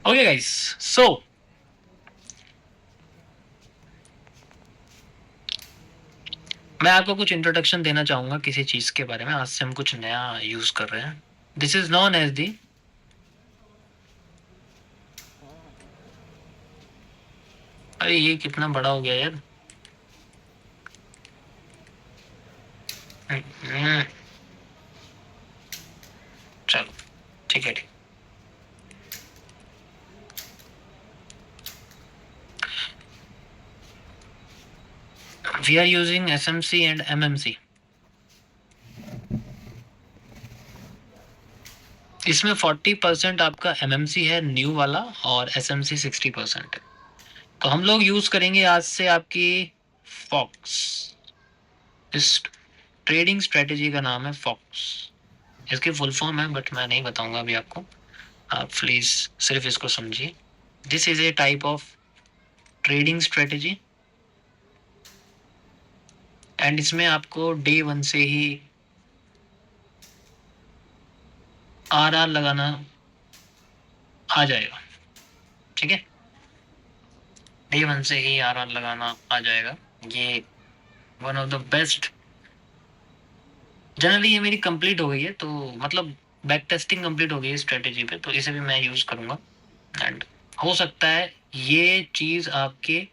Okay guys, सो मैं आपको कुछ इंट्रोडक्शन देना चाहूंगा किसी चीज के बारे में। आज से हम कुछ नया यूज कर रहे हैं। This is known as the, अरे ये कितना बड़ा हो गया यार। चलो ठीक है, ठीक। We are using SMC and MMC। इसमें 40% आपका MMC है न्यू वाला और SMC 60% है। तो हम लोग यूज करेंगे आज से आपकी फॉक्स। इस ट्रेडिंग स्ट्रेटेजी का नाम है फॉक्स। इसकी फुल फॉर्म है बट मैं नहीं बताऊंगा अभी आपको। आप प्लीज सिर्फ इसको समझिए। This is A type of trading strategy and इसमें आपको डे 1 से ही RR लगाना आ जाएगा। ठीक है, डे 1 से ही RR लगाना आ जाएगा। ये one of the best. Generally ये मेरी कंप्लीट हो गई है, तो मतलब बैक टेस्टिंग कंप्लीट हो गई है स्ट्रेटेजी पे, तो इसे भी मैं यूज करूंगा। एंड हो सकता है ये चीज आपके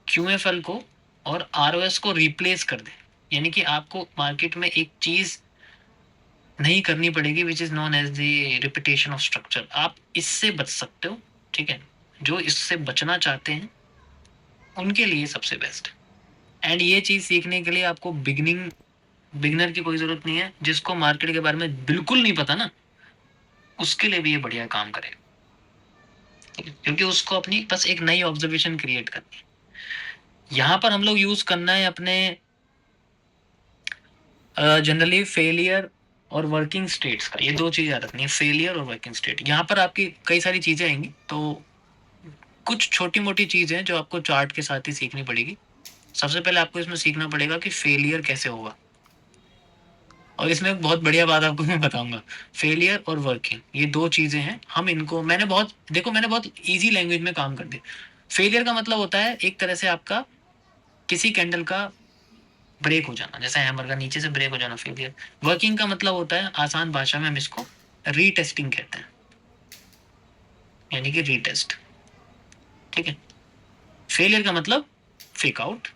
QFL को और ROS को रिप्लेस कर दे। यानी कि आपको मार्केट में एक चीज नहीं करनी पड़ेगी which is known as the repetition of structure. आप इससे बच सकते हो। ठीक है, जो इससे बचना चाहते हैं उनके लिए सबसे बेस्ट। एंड ये चीज सीखने के लिए आपको बिगिनर की कोई जरूरत नहीं है। जिसको मार्केट के बारे में बिल्कुल नहीं पता ना, उसके लिए भी ये बढ़िया काम करेगा, क्योंकि उसको अपनी बस एक नई ऑब्जर्वेशन क्रिएट करनी है। यहाँ पर हम लोग यूज करना है अपने जनरली फेलियर और वर्किंग स्टेट्स का। ये दो चीज याद रखनी है, फेलियर और वर्किंग स्टेट। यहाँ पर आपकी कई सारी चीजें आएंगी, तो कुछ छोटी मोटी चीजें जो आपको चार्ट के साथ ही सीखनी पड़ेगी। सबसे पहले आपको इसमें सीखना पड़ेगा कि फेलियर कैसे होगा। और इसमें एक बहुत बढ़िया बात आपको मैं बताऊंगा, फेलियर और वर्किंग ये दो चीजें हैं। हम इनको मैंने बहुत इजी लैंग्वेज में काम कर दिया। फेलियर का मतलब होता है एक तरह से आपका किसी कैंडल का ब्रेक हो जाना, जैसे हैमर का नीचे से ब्रेक हो जाना फेलियर। वर्किंग का मतलब होता है आसान भाषा में हम इसको रीटेस्टिंग कहते हैं, यानी कि रीटेस्ट। ठीक है, फेलियर का मतलब फेक आउट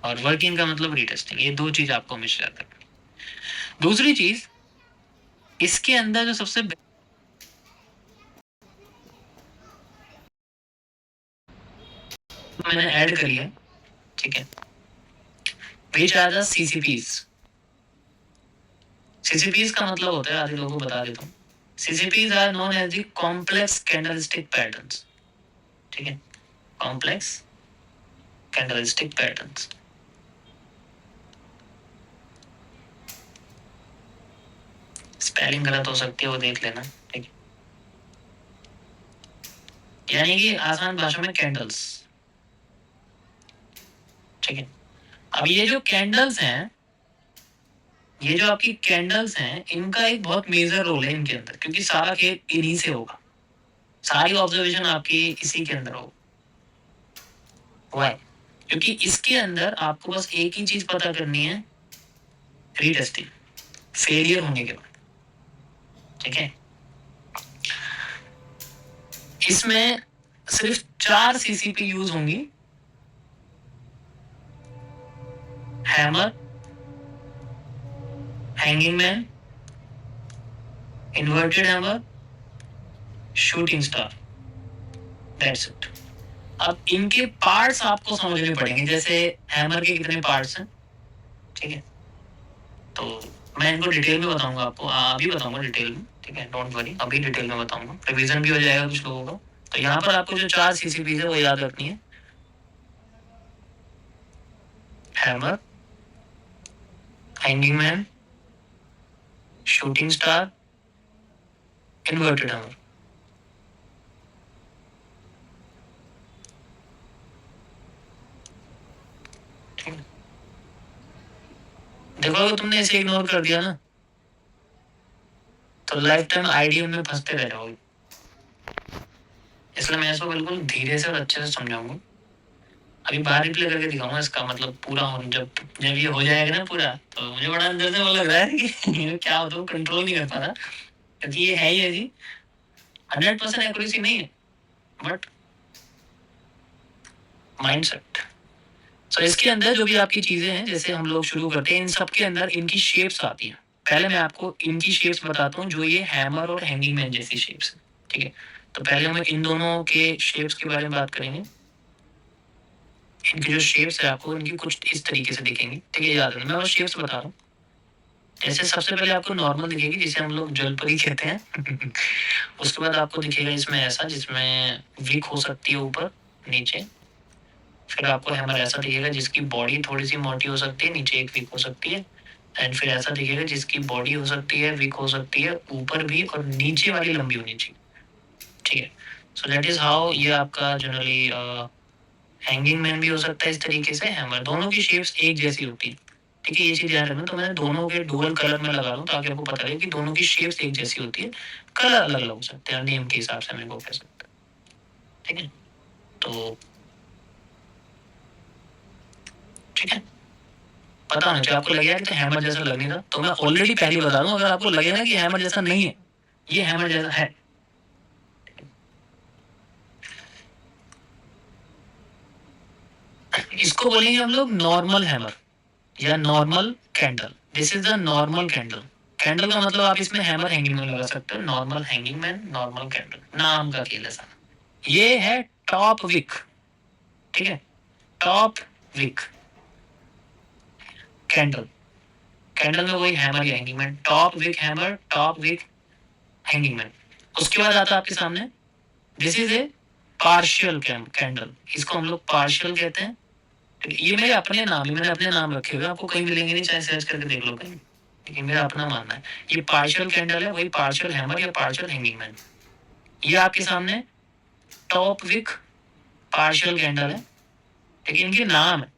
और वर्किंग का मतलब रीटेस्टिंग। ये दो चीज आपको हमेशा याद रखनी। दूसरी चीज, इसके अंदर जो सबसे मैंने ऐड करी है, ठीक है, which are the CCPs। CCPs का मतलब होता है, आधे लोगों को बता देता हूँ। CCPs are known as the complex candlestick patterns. ठीक है, कॉम्प्लेक्स कैंडलस्टिक पैटर्न्स। स्पेलिंग गलत हो सकती है, वो देख लेना। ठीक है, यानी कि आसान भाषा में कैंडल्स। ठीक है, अब ये जो कैंडल्स हैं, ये जो आपकी कैंडल्स हैं, इनका एक बहुत मेजर रोल है इनके अंदर, क्योंकि सारा खेल इन्हीं से होगा। सारी ऑब्जर्वेशन आपकी इसी के अंदर होगी। वाई? क्योंकि इसके अंदर आपको बस एक ही चीज पता करनी है, रीटेस्टिंग, फेलियर होने के बाद। ठीक है, इसमें सिर्फ 4 CCP यूज होंगी, hammer, hanging man, inverted hammer, shooting star. That's it. अब इनके पार्ट्स आपको समझने पड़ेंगे, जैसे हैमर के कितने पार्ट्स हैं। ठीक है, तो मैं इनको डिटेल में बताऊंगा आपको, अभी बताऊंगा डिटेल में। ठीक है, डोंट वरी, अभी डिटेल में बताऊंगा, रिवीजन भी हो जाएगा कुछ लोगों का। तो यहाँ पर आपको जो 4 CCP है वो याद रखनी है, hammer, hanging man, shooting star, inverted hammer. देखो अगर तुमने इसे इग्नोर कर दिया ना, तो लाइफ टाइम आईडी उनमें फंसते रह जाओगे। इसलिए मैं इसको बिल्कुल धीरे से और अच्छे से समझाऊंगा। अभी बाहर रिप्ले करके दिखाऊंगा इसका मतलब पूरा हो, जब जब ये हो जाएगा ना पूरा, तो मुझे बड़ा अंदर से वो लग रहा है कि क्या होता है, कंट्रोल नहीं कर पा रहा, क्योंकि ये है ही ऐसी 100% एक्यूरेसी नहीं है, बट माइंडसेट। सो इसके अंदर जो भी आपकी चीजें हैं, जैसे हम लोग शुरू करते हैं, इन सब के अंदर इनकी शेप्स आती हैं। पहले मैं आपको इनकी शेप्स बताता हूँ, जो ये हैमर और हैंगिंग मैन जैसी शेप्स है, ठीक है। तो पहले हम इन दोनों के शेप्स के बारे में बात करेंगे। इनकी जो शेप्स है आपको इनकी कुछ इस तरीके से दिखेंगी, ठीक है, याद रखना, मैं बस शेप्स बता रहा हूँ। जैसे सबसे पहले आपको नॉर्मल दिखेगी, जिसे हम लोग जलपरी कहते हैं। उसके बाद आपको दिखेगा इसमें ऐसा, जिसमें विक हो सकती है ऊपर नीचे। फिर आपको हैमर ऐसा दिखेगा जिसकी बॉडी थोड़ी सी मोटी हो सकती है, नीचे एक विक हो सकती है। एंड फिर ऐसा दिखेगा जिसकी बॉडी हो सकती है, विक हो सकती है ऊपर भी, और नीचे वाली लंबी होनी चाहिए, ठीक है। सो दैट इज हाउ ये आपका जनरली हैंगिंग मैन भी हो सकता है इस तरीके से, हैमर। दोनों की शेप्स एक जैसी होती है, ठीक है, ये चीज ध्यान रखना। तो मैंने दोनों के डुअल कलर में लगा रहा हूँ ताकि आपको पता लगे कि दोनों की शेप्स एक जैसी होती है, कलर अलग अलग हो सकते हैं, नेम के हिसाब से मेरे को कह सकते हैं, ठीक है। तो ठीक है, पता होना चाहिए। आपको लगेगा कि तो हैमर जैसा लगने था, तो मैं ऑलरेडी पहले बता दूं, अगर आपको लगे ना कि हैमर जैसा नहीं है, ये हैमर जैसा है। इसको बोलेंगे हम लोग नॉर्मल हैमर या normal candle. This is the normal candle. Candle का मतलब आप इसमें हैमर हैंगिंग मैन लगा सकते हो, normal hanging man, normal candle, नाम का खेल ऐसा। ये है टॉप विक, ठीक है, टॉप विक कैंडल। कैंडल में वही हैमर या hanging man, top wick hammer, top wick hanging man. उसके बाद आता है आपके सामने, this is a partial candle. इसको हम लोग पार्शियल कहते हैं। ये मेरे अपने नाम है, मैंने अपने नाम रखे हुए, आपको कहीं मिलेंगे नहीं, चाहे सर्च करके देख लो कहीं, लेकिन मेरा अपना मानना है। ये पार्शियल कैंडल है, वही पार्शियल हैमर या पार्शियल हैंगिंग मैन। ये आपके सामने टॉप विक पार्शियल कैंडल है, लेकिन इनके नाम है।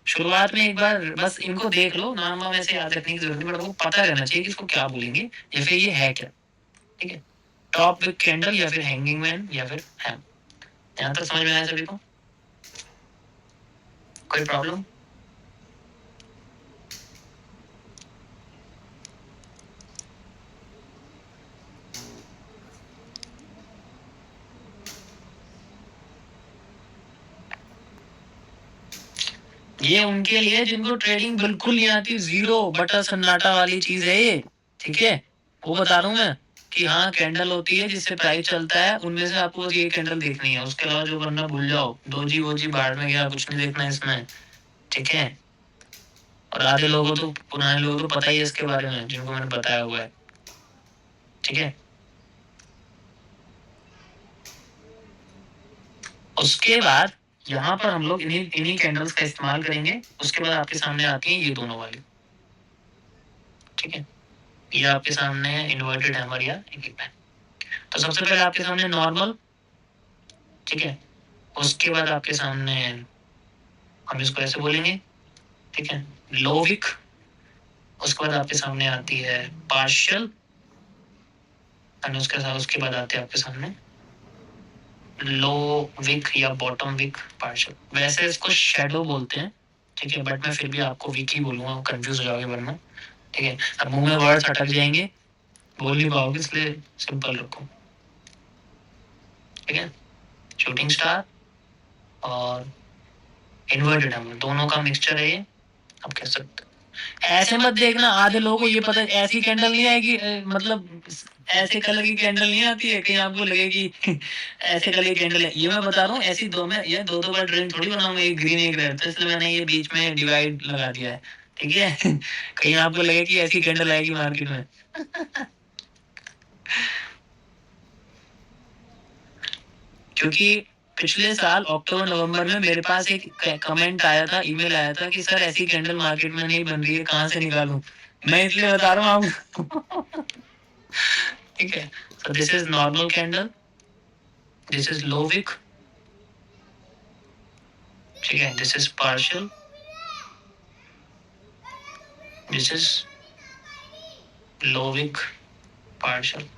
शुरुआत में एक बार बस इनको देख लो, नाम वाम ऐसे याद रखने की जरूरत नहीं, बट आपको पता रहना चाहिए कि इसको क्या बोलेंगे या फिर ये है क्या, ठीक है। टॉप विक कैंडल या फिर हैंगिंग मैन या फिर हैम। यहाँ तक समझ में आया सभी को? कोई प्रॉब्लम? ये उनके लिए जिनको ट्रेडिंग बिल्कुल नहीं आती, जीरो बटा सन्नाटा वाली चीज है ये, ठीक है। वो बता रहा हूँ मैं कि हाँ कैंडल होती है जिससे प्राइस चलता है, उनमें से आपको ये कैंडल देखनी है, उसके अलावा जो करना भूल जाओ, दो जी वो जी बाहर में गया, कुछ नहीं देखना इसमें, ठीक है। और आधे लोगों तो, पुराने लोगों को पता ही है इसके बारे में, जिनको मैंने बताया हुआ है, ठीक है। उसके बाद यहाँ पर हम लोग इन्हीं इन्हीं कैंडल्स का इस्तेमाल करेंगे। उसके बाद आपके सामने आती है ये दोनों वाली, ठीक है। ये आपके सामने है इन्वर्टेड हैमर या हैंगिंग मैन। तो सबसे पहले आपके सामने नॉर्मल, ठीक है। उसके बाद आपके सामने, हम इसको ऐसे बोलेंगे, ठीक है, लोविक। उसके बाद आपके सामने आती है पार्शियल, और उसके साथ उसके बाद आते हैं आपके सामने लो विक या बॉटम विक पार्शियल। वैसे इसको शेडो बोलते हैं, ठीक है, बट मैं फिर भी आपको विक ही बोलूंगा, कंफ्यूज हो जाओगे वरना, ठीक है। अब मुंह में वर्ड्स अटक जाएंगे, बोल नहीं पाओगे, इसलिए सिंपल रखो, ठीक है। शूटिंग स्टार और इन्वर्टेड हैमर दोनों का मिक्सचर है ये, आप कह सकते। ऐसे मत देखना, आधे लोगों को ये पता है ऐसी कैंडल नहीं आएगी, मतलब ऐसे कलर की कैंडल नहीं आती है, कहीं आपको लगे कि ऐसे कलर की कैंडल है। ये मैं बता रहा हूँ, ऐसी दो में ये दो बार ड्रिंक थोड़ी बनाऊंगा, एक ग्रीन एक रेड, तो इसलिए मैंने ये बीच में डिवाइड लगा दिया है, ठीक है। कहीं आपको लगे कि ऐसी कैंडल आएगी मार्केट में। क्योंकि पिछले साल अक्टूबर नवंबर में मेरे पास एक कमेंट आया था, ईमेल आया था कि सर ऐसी कैंडल मार्केट में नहीं बन रही है, कहाँ से निकालूं। मैं इसलिए बता रहा हूँ आपको। ठीक है। So this is normal candle, this is low wick, ठीक है, this is partial, this is low wick, partial.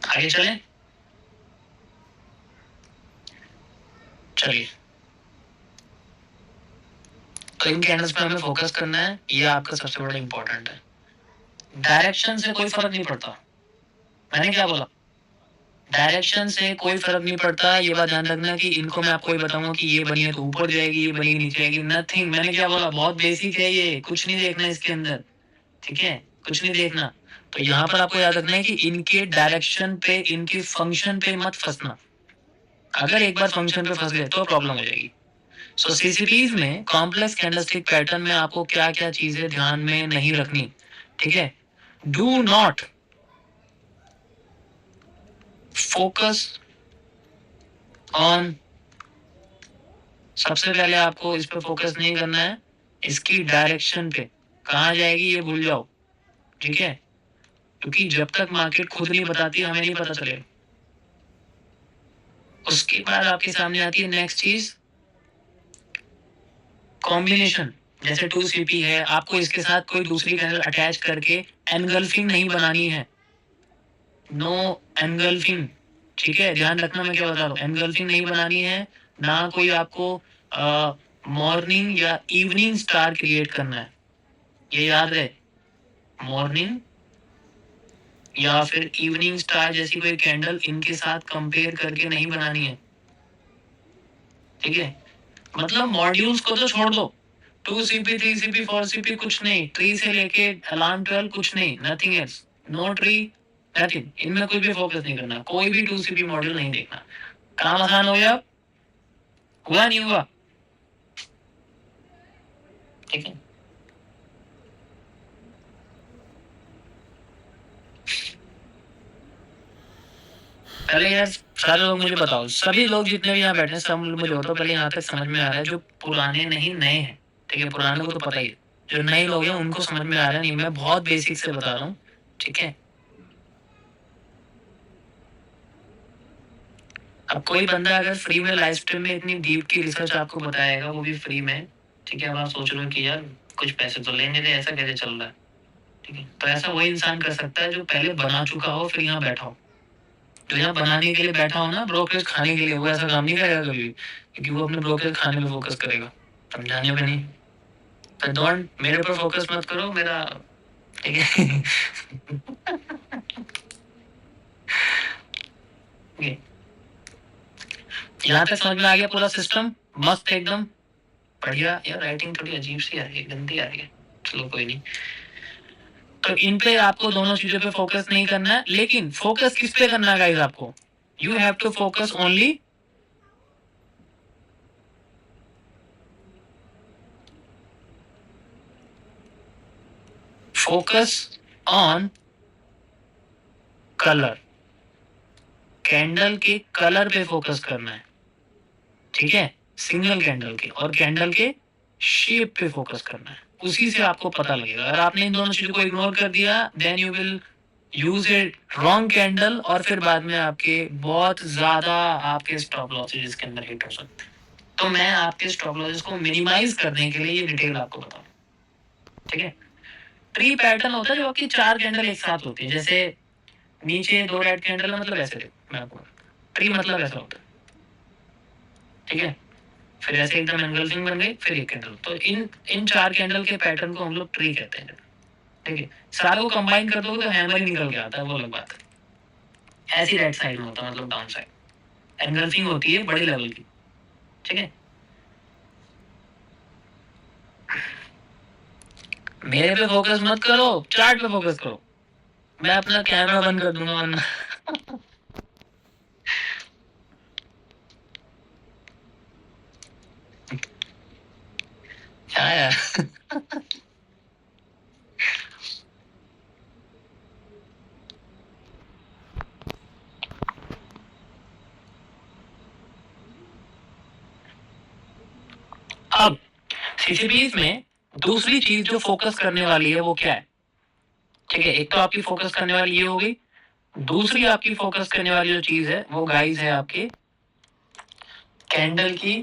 आगे चले, चलिए। तो इन कैंडल्स पे हमें फोकस करना है, ये आपका सबसे बड़ा इंपॉर्टेंट है। डायरेक्शन से कोई फर्क नहीं पड़ता। मैंने क्या बोला? डायरेक्शन से कोई फर्क नहीं पड़ता। ये बात ध्यान रखना कि इनको मैं आपको ये बताऊंगा कि ये बनी है तो ऊपर जाएगी, ये बनी नीचे जाएगी, नथिंग। मैंने क्या बोला? बहुत बेसिक है ये, कुछ नहीं देखना इसके अंदर, ठीक है, कुछ नहीं देखना। तो यहाँ पर आपको याद रखना है कि इनके डायरेक्शन पे, इनके फंक्शन पे मत फंसना। अगर एक बार फंक्शन पे फंस गए तो प्रॉब्लम हो जाएगी। सो सीसीपीज में कॉम्प्लेक्स कैंडलस्टिक पैटर्न में आपको क्या क्या चीजें ध्यान में नहीं रखनी, ठीक है? डू नॉट फोकस ऑन, सबसे पहले आपको इस पे फोकस नहीं करना है, इसकी डायरेक्शन पे कहाँ जाएगी ये भूल जाओ, ठीक है? क्योंकि जब तक मार्केट खुद नहीं बताती हमें नहीं पता चलेगा। उसके बाद आपके सामने आती है नेक्स्ट चीज, कॉम्बिनेशन। जैसे 2CP है, आपको इसके साथ कोई दूसरी कैंडल अटैच करके एनगल्फिंग नहीं बनानी है। नो एनगल्फिंग, ठीक है? ध्यान रखना मैं क्या बता रहा हूँ, एनगल्फिंग नहीं बनानी है। ना कोई आपको मॉर्निंग या इवनिंग स्टार क्रिएट करना है, ये याद रहे। मॉर्निंग या फिर इवनिंग स्टार जैसी कोई कैंडल इनके साथ कंपेयर करके नहीं बनानी है, ठीक है? मतलब मॉड्यूल्स को तो छोड़ दो, 2CP 3CP 4CP कुछ नहीं, ट्री से लेके अलार्म 12 कुछ नहीं, nothing else, no tree, nothing. इनमें कुछ भी फोकस नहीं करना, कोई भी 2CP मॉड्यूल नहीं देखना। काम आसान हो गया? हुआ नहीं हुआ? ठीक है। पहले यार सारे लोग मुझे बताओ, सभी लोग जितने भी यहाँ बैठे हैं, सब मुझे बताओ पहले यहाँ तक समझ में आ रहा है, जो पुराने नहीं नए हैं, ठीक है? पुराने को तो पता ही है, जो नए लोग हैं उनको समझ में आ रहा है नहीं? मैं बहुत बेसिक से बता रहा हूँ, ठीक है? अब कोई बंदा अगर फ्री में लाइव स्ट्रीम में इतनी डीप की रिसर्च आपको बताएगा, वो भी फ्री में, ठीक है? अब आप सोच रहे हो कि यार कुछ पैसे तो लेने दे, ऐसा कैसे चल रहा है, ठीक है? तो ऐसा वही इंसान कर सकता है जो पहले बना चुका हो फिर यहाँ बैठा हो। जो यहाँ बनाने के लिए बैठा हो ना, ब्रोकरेज खाने के लिए, वो ऐसा काम नहीं करेगा कभी भी, क्योंकि वो अपने ब्रोकरेज खाने में फोकस करेगा, समझाने में नहीं। तो डोंट, मेरे पर फोकस मत करो, मेरा, ठीक है? यहाँ तक समझ में आ गया पूरा सिस्टम? मस्त एकदम बढ़िया। यार राइटिंग थोड़ी अजीब सी आ रही है, गंदी आ रही है, चलो कोई नहीं। तो इन पे आपको दोनों चीजों पे फोकस नहीं करना है, लेकिन फोकस किस पे करना है गाइस आपको? You have to focus only focus on colour, candle के कलर पे फोकस करना है, ठीक है? सिंगल कैंडल के, और कैंडल के शेप पे फोकस करना है, उसी से आपको पता लगेगा। अगर आपने इन दोनों चीजों को इग्नोर कर दिया, then you will use a wrong candle, और फिर बाद में आपके बहुत ज्यादा आपके स्टॉप लॉसेज इसके अंदर हिट हो सकते हैं। तो मैं आपके स्टॉप लॉसेज को मिनिमाइज करने के लिए ये डिटेल आपको बताऊं, ठीक है? ट्री पैटर्न होता है जो आपकी 4 कैंडल एक साथ होती है, जैसे नीचे 2 रेड कैंडल है, मतलब ऐसे देखो, मैं आपको, ट्री मतलब ऐसा होता है, ठीक है? फिर ऐसे एकदम एंगल्फिंग बन गई, फिर एक कैंडल, तो इन इन 4 कैंडल के पैटर्न को हम लोग ट्री कहते हैं, ठीक है? सारे को कंबाइन कर दोगे तो हैमर ही निकल के आता है, वो अलग बात है। ऐसी राइट साइड में होता है, मतलब डाउन साइड एंगल्फिंग होती है बड़ी लेवल की, ठीक है? मेरे पे फोकस मत करो, चार्ट पे फोकस करो। मैं अपना कैमरा बंद कर दूंगा वरना। क्या यार? अब सीसीपीज में दूसरी चीज जो फोकस करने वाली है वो क्या है? ठीक है, एक तो आपकी फोकस करने वाली ये हो गई, दूसरी आपकी फोकस करने वाली जो चीज है वो गाइस है आपके कैंडल की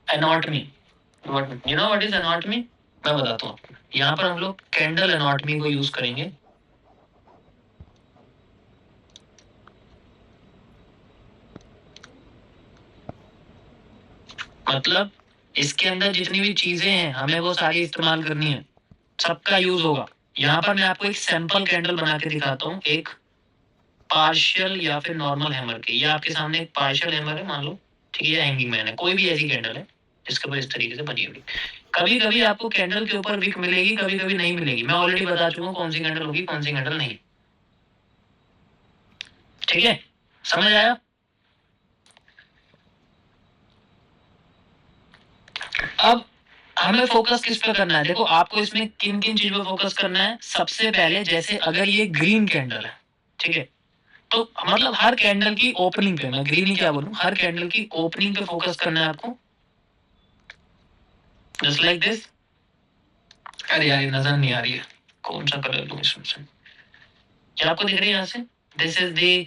anatomy. You know what is anatomy? मैं बताता हूँ आपको। यहाँ पर हम लोग कैंडल एनाटॉमी को यूज करेंगे। मतलब इसके अंदर जितनी भी चीजें हैं हमें वो सारी इस्तेमाल करनी है, सबका यूज होगा। यहाँ पर मैं आपको एक सैंपल कैंडल बना के दिखाता हूँ, एक पार्शियल या फिर नॉर्मल हैमर के। ये आपके सामने एक पार्शियल हैमर है मान लो, ठीक है, हैंगिंग मैन है, कोई भी ऐसी कैंडल है जिसके ऊपर इस तरीके से बनी हुई। कभी कभी आपको कैंडल के ऊपर विक मिलेगी, कभी कभी नहीं मिलेगी। मैं ऑलरेडी बता चुका हूँ कौन सी कैंडल होगी, कौन सी कैंडल नहीं। ठीक है, समझ आया? अब हमें फोकस किस पे करना है? देखो आपको इसमें किन किन चीजों पे फोकस करना है। सबसे पहले जैसे अगर ये ग्रीन कैंडल है, ठीक है, तो मतलब हर कैंडल की ओपनिंग पे, मैं ग्रीन ही क्या बोलूं, हर कैंडल की ओपनिंग पे फोकस करना है आपको, जस्ट लाइक दिस। अरे यार ये नजर नहीं आ रही है, कौन सा कलर लूं इसमें से? क्या आपको दिख रही है यहाँ से? This is the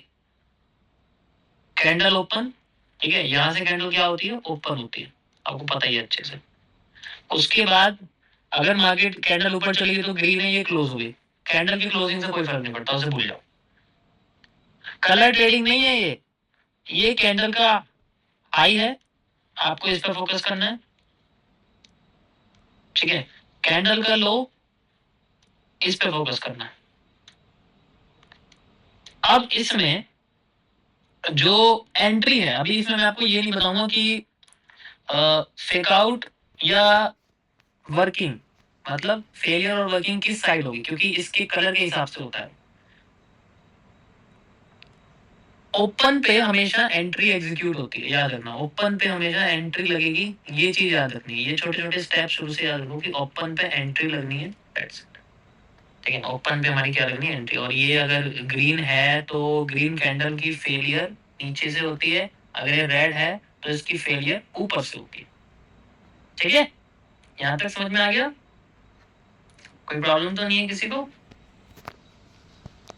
candle open. ठीक है, यहाँ से कैंडल क्या होती है? ओपन होती है, आपको पता ही है अच्छे से। उसके बाद अगर मार्केट कैंडल ऊपर चली गई तो ग्रीन है, ये क्लोज हो गई। कैंडल की क्लोजिंग से कोई फर्क नहीं पड़ता, उसे भूल जाओ। कलर ट्रेडिंग नहीं है ये कैंडल का हाई है, आपको इस पर फोकस करना है। ठीक है, कैंडल का लो, इस पे फोकस करना है। अब इसमें जो एंट्री है, अभी इसमें मैं आपको ये नहीं बताऊंगा कि फेक आउट या वर्किंग, मतलब फेलियर और वर्किंग किस साइड होगी, क्योंकि इसके कलर के हिसाब से होता है। ओपन पे हमेशा एंट्री एग्जीक्यूट होती है, याद रखना। ओपन पे हमेशा एंट्री लगेगी, ये चीज याद रखनी है। ये छोटे छोटे स्टेप शुरू से याद रखो कि ओपन पे एंट्री लगनी है, ठीक है। ओपन पे हमारी क्या लगनी है? एंट्री। और ये अगर ग्रीन है तो ग्रीन कैंडल की फेलियर नीचे से होती है, अगर ये रेड है तो इसकी फेलियर ऊपर से होती है। ठीक है, यहां तक समझ में आ गया? कोई प्रॉब्लम तो नहीं है किसी को?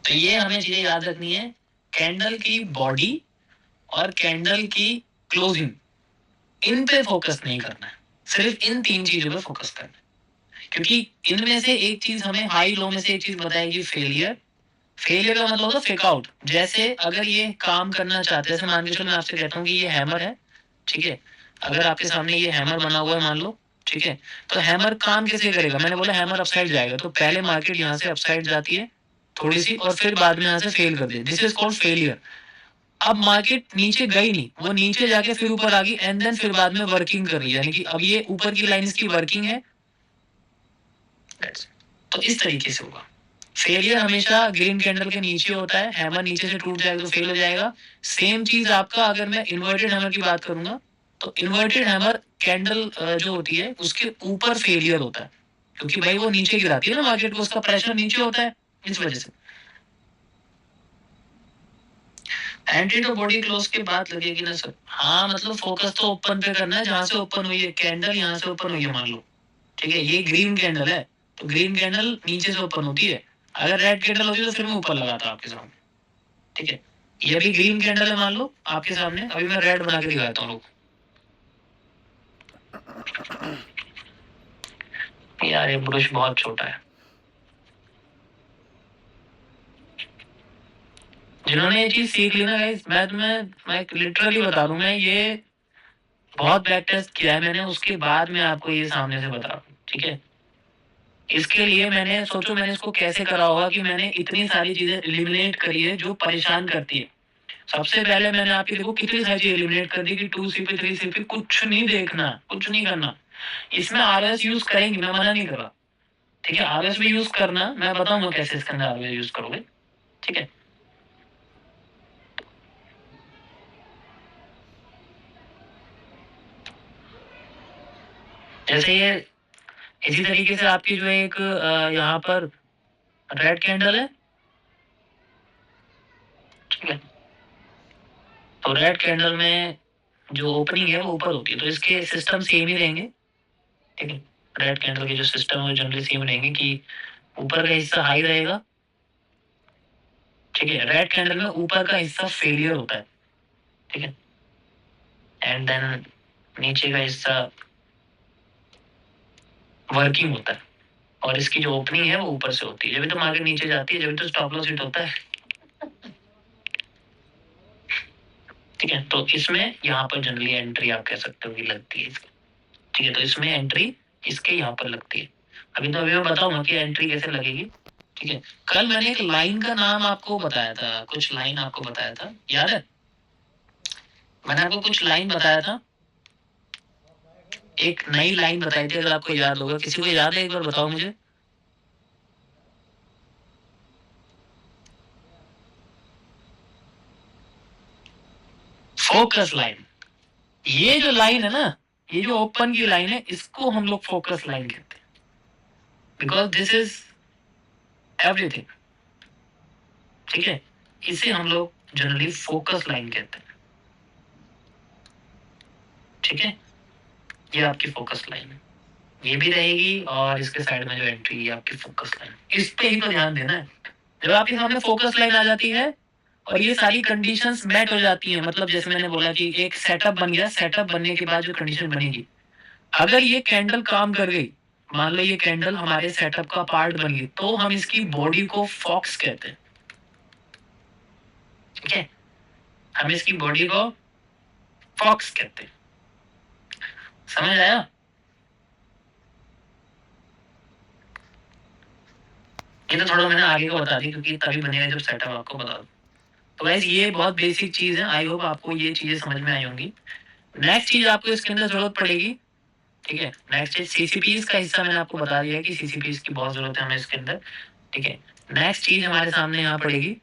तो ये हमें चीजें याद रखनी है, कैंडल की बॉडी और कैंडल की क्लोजिंग, इन पे फोकस नहीं करना है, सिर्फ इन तीन चीजों पे फोकस करना है। क्योंकि इनमें से एक चीज हमें हाई लो में से एक चीज बताएगी, फेलियर। फेलियर का मतलब होता है फेक आउट। जैसे अगर ये काम करना चाहते हैं, जैसे मान के चलो मैं आपसे कहता हूँ कि ये हैमर है, ठीक है, अगर आपके सामने ये हैमर बना हुआ है मान लो, ठीक है, तो हैमर काम कैसे करेगा? मैंने बोला हैमर अपसाइड जाएगा, तो पहले मार्केट यहाँ से अपसाइड जाती है थोड़ी सी, और फिर बाद में यहाँ से फेल कर दे, दिस इज कॉल्ड फेलियर। अब मार्केट नीचे गई नहीं, वो नीचे जाके फिर ऊपर आ गई, एंड देन फिर बाद में वर्किंग कर रही है, यानी कि अब ये ऊपर की लाइन इसकी वर्किंग है। तो इस तरीके से होगा। फेलियर हमेशा ग्रीन कैंडल के नीचे होता है, हैमर नीचे से टूट जाएगा तो फेल हो जाएगा। सेम चीज आपका अगर मैं इन्वर्टेड हैमर की बात करूंगा, तो इन्वर्टेड हैमर कैंडल जो होती है उसके ऊपर फेलियर होता है, क्योंकि भाई वो नीचे गिराती है ना मार्केट को, उसका प्रेशर नीचे होता है, इस वजह से। एंट्री टू बॉडी क्लोज के बाद लगेगी ना सर? हाँ, मतलब फोकस तो ओपन पे करना है, जहां से ओपन हुई है कैंडल, यहाँ से ओपन हुई है मान लो, ठीक है, ये ग्रीन कैंडल है, तो ग्रीन कैंडल नीचे से ओपन होती है। अगर रेड कैंडल होती तो फिर मैं ऊपर लगाता आपके सामने, ठीक है। ये भी ग्रीन कैंडल है मान लो आपके सामने, अभी मैं रेड बना के दिखाता हूँ। यार ये ब्रश बहुत छोटा है। जिन्होंने ये चीज सीख ली ना गाइस, मैं लिटरली बता रहा हूँ, मैं ये बहुत बैक टेस्ट किया है मैंने, उसके बाद मैं आपको ये सामने से बता रहा हूँ, ठीक है। इसके लिए मैंने सोचो मैंने इसको कैसे करा होगा कि मैंने इतनी सारी चीजें एलिमिनेट करी है जो परेशान करती है। सबसे पहले मैंने आपकी देखो कितनी सारी चीज एलिमिनेट कर दी कि 2 CP 3 CP कुछ नहीं देखना, कुछ नहीं करना। इसमें आरएस यूज करेंगे, मैं मना नहीं कर रहा, ठीक है, आरएस भी यूज करना, मैं बताऊंगा कैसे इसके अंदर आरएस यूज करोगे, ठीक है। जैसे ये इसी तरीके से आपकी जो एक यहाँ पर रेड कैंडल है, ठीक है, तो रेड कैंडल में जो ओपनिंग है वो ऊपर होती है, तो इसके सिस्टम सेम ही रहेंगे, ठीक है, रेड कैंडल के जो सिस्टम है जनरली सेम रहेंगे कि ऊपर का हिस्सा हाई रहेगा, ठीक है, रेड कैंडल में ऊपर का हिस्सा फेलियर होता है, ठीक है, एंड देन नीचे का हिस्सा वर्किंग होता है, और इसकी जो ओपनिंग है वो ऊपर से होती है। जब भी तो मार्केट नीचे जाती है, जब भी तो स्टॉप लॉस हिट होता है, ठीक है, तो इसमें यहाँ पर जनरली एंट्री आप कह सकते हो कि लगती है, ठीक है, तो इसमें एंट्री इसके यहाँ पर लगती है। अभी मैं बताऊंगा कि एंट्री कैसे लगेगी, ठीक है। कल मैंने एक लाइन का नाम आपको बताया था, कुछ लाइन आपको बताया था, याद है? मैंने आपको कुछ लाइन बताया था, एक नई लाइन बताई थी, अगर आपको याद होगा। किसी को याद है? एक बार बताओ मुझे। Focus line. ये जो लाइन है ना, ये जो ओपन की लाइन है, इसको हम लोग फोकस लाइन कहते हैं, बिकॉज दिस इज एवरीथिंग, ठीक है। इसे हम लोग जनरली फोकस लाइन कहते हैं, ठीक है। ये आपकी फोकस लाइन है, ये भी रहेगी, और इसके साइड में जो एंट्री है आपकी फोकस लाइन, इस पे ही तो ध्यान देना है। जब आपके सामने फोकस लाइन आ जाती है और ये सारी कंडीशंस मैच हो जाती हैं, मतलब जैसे मैंने बोला कि एक सेटअप बन गया, सेटअप बनने के बाद जो कंडीशन बनेगी, अगर ये कैंडल काम कर गई, मान लो ये कैंडल हमारे सेटअप का पार्ट बन गई, तो हम इसकी बॉडी को फॉक्स कहते हैं, ठीक है, हम इसकी बॉडी को फॉक्स कहते हैं। समझ आया? ये तो थोड़ा मैंने आगे को बता दी, क्योंकि तभी बनेगा जब सेटअप आपको बता दूं। तो गाइस ये बहुत बेसिक चीज है, आई होप आपको ये चीजें समझ में आई होंगी। नेक्स्ट चीज आपको इसके अंदर जरूरत पड़ेगी, ठीक है, नेक्स्ट चीज सीसीपीज का हिस्सा मैंने आपको बता दिया कि सीसीपीज की बहुत जरूरत है हमें इसके अंदर, ठीक है। नेक्स्ट चीज हमारे सामने यहाँ पड़ेगी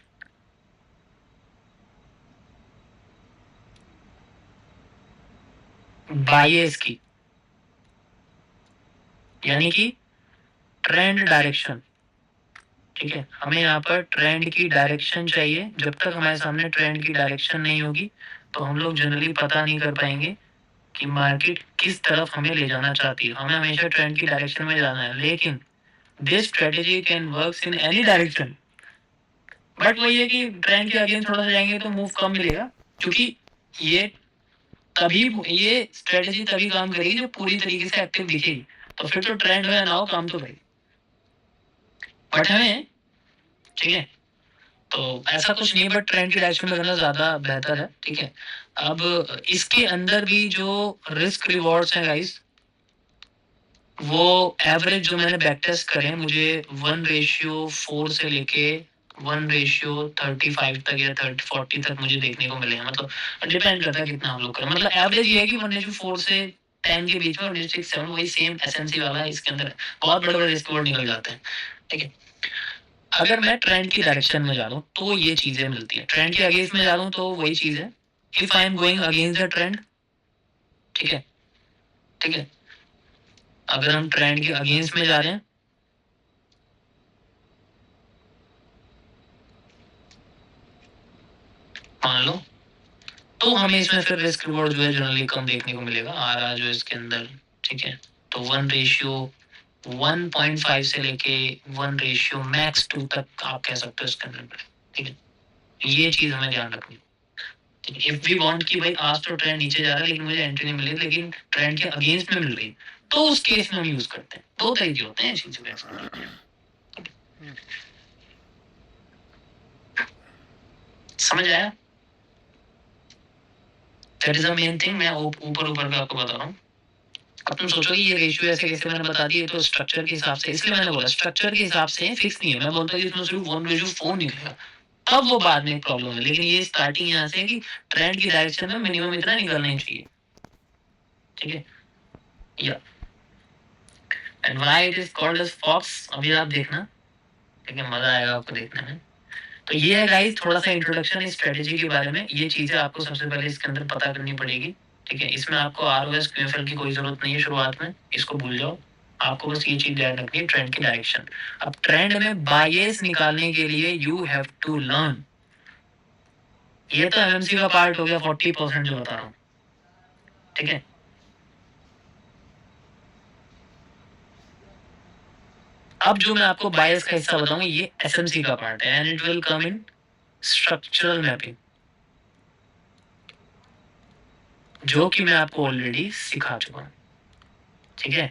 बायस की, यानी कि ट्रेंड डायरेक्शन, ठीक है। हमें यहाँ पर ट्रेंड की डायरेक्शन चाहिए। जब तक हमारे सामने ट्रेंड की डायरेक्शन नहीं होगी, तो हम लोग जनरली पता नहीं कर पाएंगे कि मार्केट किस तरफ हमें ले जाना चाहती है। हमें हमेशा ट्रेंड की डायरेक्शन में जाना है, लेकिन this strategy can work in any direction, but वही है कि ट्रेंड के अगेंस्ट थोड़ा सा जाएंगे तो मूव कम मिलेगा, क्योंकि ये तभी ये स्ट्रेटेजी तभी काम करेगी जब पूरी तरीके से एक्टिव दिखेगी, तो फिर तो ट्रेंड हो या ना हो, काम तो करेगी। बट हमें, ठीक है, तो ऐसा कुछ नहीं, बट ट्रेंड की डायरेक्शन में करना ज्यादा बेहतर है, ठीक है। अब इसके अंदर भी जो रिस्क रिवॉर्ड्स हैं गाइस, वो एवरेज जो मैंने बैक टेस्ट करे, मुझे 1:4 से लेके 1:35 तक या 40 तक मुझे देखने को मिले हैं। मतलब डिपेंड करता है कितना हम लोग करें, मतलब एवरेज ये है कि 1:4 से 10 के बीच में, 1:7 वही सेम एसएमसी वाला है। इसके अंदर बहुत बड़े बड़े रिस्क वर्ड निकल जाते हैं, ठीक है। अगर मैं ट्रेंड की डायरेक्शन में जा रहा हूँ तो ये चीजें मिलती है, ट्रेंड के अगेंस्ट में जा रहा हूँ तो वही चीज है, if I am going against the trend, ठीक है, ठीक है। अगर हम ट्रेंड के अगेंस्ट में जा रहे हैं, मान लो, तो हमें इसमें फिर रिस्क रिवॉर्ड जो है जनरली कम देखने को मिलेगा, आ रहा जो इसके अंदर, ठीक है। तो 1:1.5 से लेके 1:max 2 तक आप कह सकते हो इसके अंदर, ठीक है। ये चीज हमें ध्यान रखनी, इफ वी वांट कि भाई आज तो ट्रेंड नीचे जा रहा है लेकिन मुझे एंट्री नहीं मिली, लेकिन ट्रेंड के अगेंस्ट में मिल रही, तो उस केस में हम यूज करते हैं। दो तरीके होते हैं चीजों के, समझ आया? That is the main thing. मैं ऊपर ऊपर का आपको बता रहा हूँ। अब तुम सोचो ये रेशियो ऐसे कैसे मैंने बता दिए, तो स्ट्रक्चर के हिसाब से, इसलिए मैंने बोला स्ट्रक्चर के हिसाब से फिक्स नहीं है। मैं बोलता कि इसमें सिर्फ 1:4 निकलेगा, तब वो बाद में प्रॉब्लम है, लेकिन ये स्टार्टिंग यहाँ से है कि ट्रेंड की डायरेक्शन में मिनिमम इतना निकलना ही चाहिए, ठीक है। या and why it is called as fox, अभी आप देखना, ठीक है, मजा आएगा आपको देखने में। तो ये है गाइस थोड़ा सा इंट्रोडक्शन इस स्ट्रेटेजी के बारे में। ये चीजें आपको सबसे पहले इसके अंदर पता करनी पड़ेगी, ठीक है। इसमें आपको आरओएस क्यूएफएल की कोई जरूरत नहीं है शुरुआत में, इसको भूल जाओ। आपको बस ये चीज ध्यान रखनी है, ट्रेंड की डायरेक्शन। अब ट्रेंड में बायस निकालने के लिए यू हैव टू लर्न, ये तो एमएमसी का पार्ट हो गया 40% जो बता रहा हूँ, ठीक है। अब जो मैं आपको बायस का हिस्सा बताऊंगा ये एसएमसी का पार्ट है and it will come in structural mapping, जो कि मैं आपको ऑलरेडी सिखा चुका हूं। ठीक है,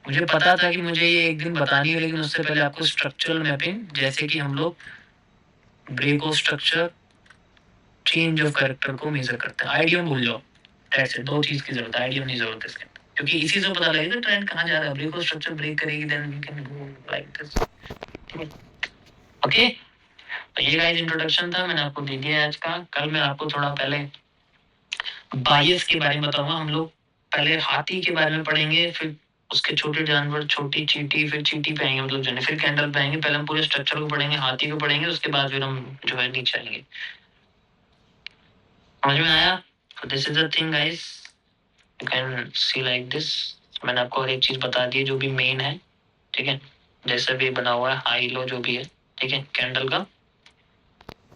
मुझे पता था कि मुझे ये एक दिन बतानी है, लेकिन उससे पहले आपको स्ट्रक्चरल मैपिंग, जैसे कि हम लोग break of structure, change of character को मेजर करते हैं। आइडियम भूल जाओ, ऐसे दो चीज की जरूरत है, आइडियम नहीं जरूरत है इसके अंदर, क्योंकि इसी से पता लगेगा ट्रेंड कहाँ जा रहा है। ब्रेक ऑफ स्ट्रक्चर ब्रेक करेगी then we can go like this. Okay, तो ये गाइस इंट्रोडक्शन था, मैंने आपको दे दिया आज का। कल मैं आपको थोड़ा पहले बायस के बारे में बताऊंगा। हम लोग पहले हाथी के बारे में पढ़ेंगे, फिर उसके छोटे जानवर, छोटी चींटी, फिर चींटी पे आएंगे, मतलब जो फिर कैंडल पे आएंगे। पहले हम पूरे स्ट्रक्चर को पढ़ेंगे, हाथी को पढ़ेंगे, उसके बाद फिर हम जो है नीचे आएंगे। समझ में आया? This is the thing guys, you can see like this. मैंने आपको हर एक चीज बता दी है जो भी मेन है। ठीक है, जैसा भी बना हुआ है, हाई लो जो भी है, ठीक है, कैंडल का,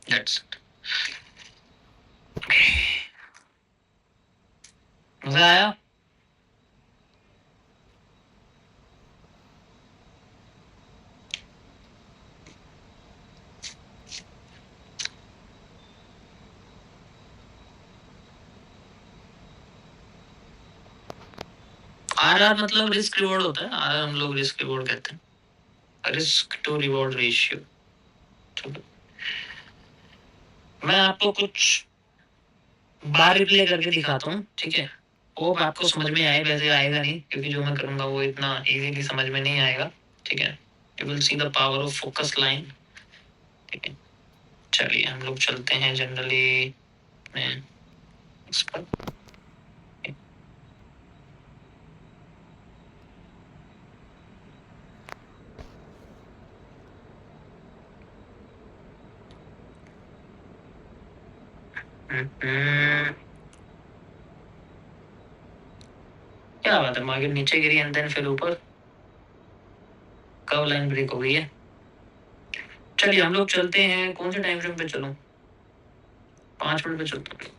दैट्स मजा आया? आरआर मतलब रिस्क रिवॉर्ड होता है। आरआर हम लोग रिस्क रिवॉर्ड कहते हैं, रिस्क टू रिवॉर्ड रेशियो। मैं आपको कुछ बार रिप्ले करके दिखाता हूँ, ठीक है? होप आपको समझ में आए, वैसे आएगा नहीं क्योंकि जो मैं करूंगा वो इतना इजीली समझ में नहीं आएगा। ठीक है, you will see the power of focus line. ठीक है, चलिए हम लोग चलते हैं जनरली में इस पर। क्या बात है, मार्केट नीचे गिरी एंड देन फिर ऊपर, कब लाइन ब्रेक हो गई है? चलिए हम लोग चलते हैं, कौन से टाइम फ्रेम पे चलूं? 5 मिनट पे चलता हूँ।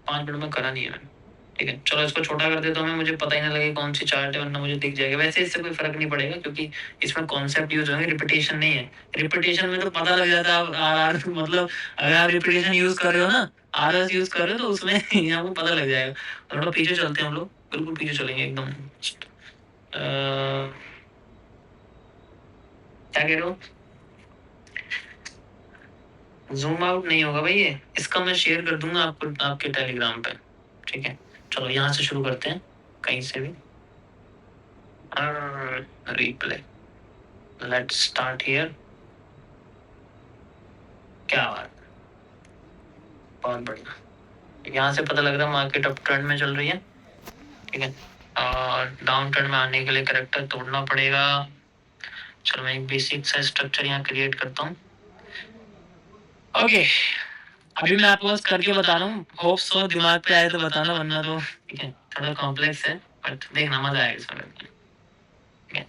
5 मिनट में करा नहीं है मैंने। ठीक है, चलो इसको छोटा कर देता हूँ मैं, मुझे पता ही ना लगे कौन सी चार्ट है, वरना मुझे दिख जाएगा। वैसे इससे कोई फर्क नहीं पड़ेगा क्योंकि इसमें कॉन्सेप्ट यूज होंगे, रिपीटेशन नहीं है। रिपीटेशन में तो पता लग जाता है आर मतलब अगर आप रिपीटेशन यूज कर रहे हो ना, आर एस यूज कर रहे हो, तो उसमें आपको पता लग जाएगा। थोड़ा पीछे चलते हैं हम लोग, बिल्कुल पीछे चलेंगे एकदम। क्या कह रहे हो? जूम आउट नहीं होगा भाई, ये इसका मैं शेयर कर दूंगा आपको आपके टेलीग्राम पे। ठीक है, चलो यहाँ से शुरू करते हैं, कहीं से भी। Replay, let's start here. क्या बात, बहुत बढ़िया। यहाँ से पता लग रहा है मार्केट अप ट्रेंड में चल रही है। ठीक है, और डाउन ट्रेंड में आने के लिए करेक्टर तोड़ना पड़ेगा। चलो मैं एक बेसिक सा स्ट्रक्चर यहाँ क्रिएट करता हूँ। ओके, अभी मैं आपको बस करके बता रहा हूँ, होप सो दिमाग पे आए तो बताना, वरना तो ठीक है थोड़ा कॉम्प्लेक्स है, बट देखना मजा आएगा इसमें। ठीक है,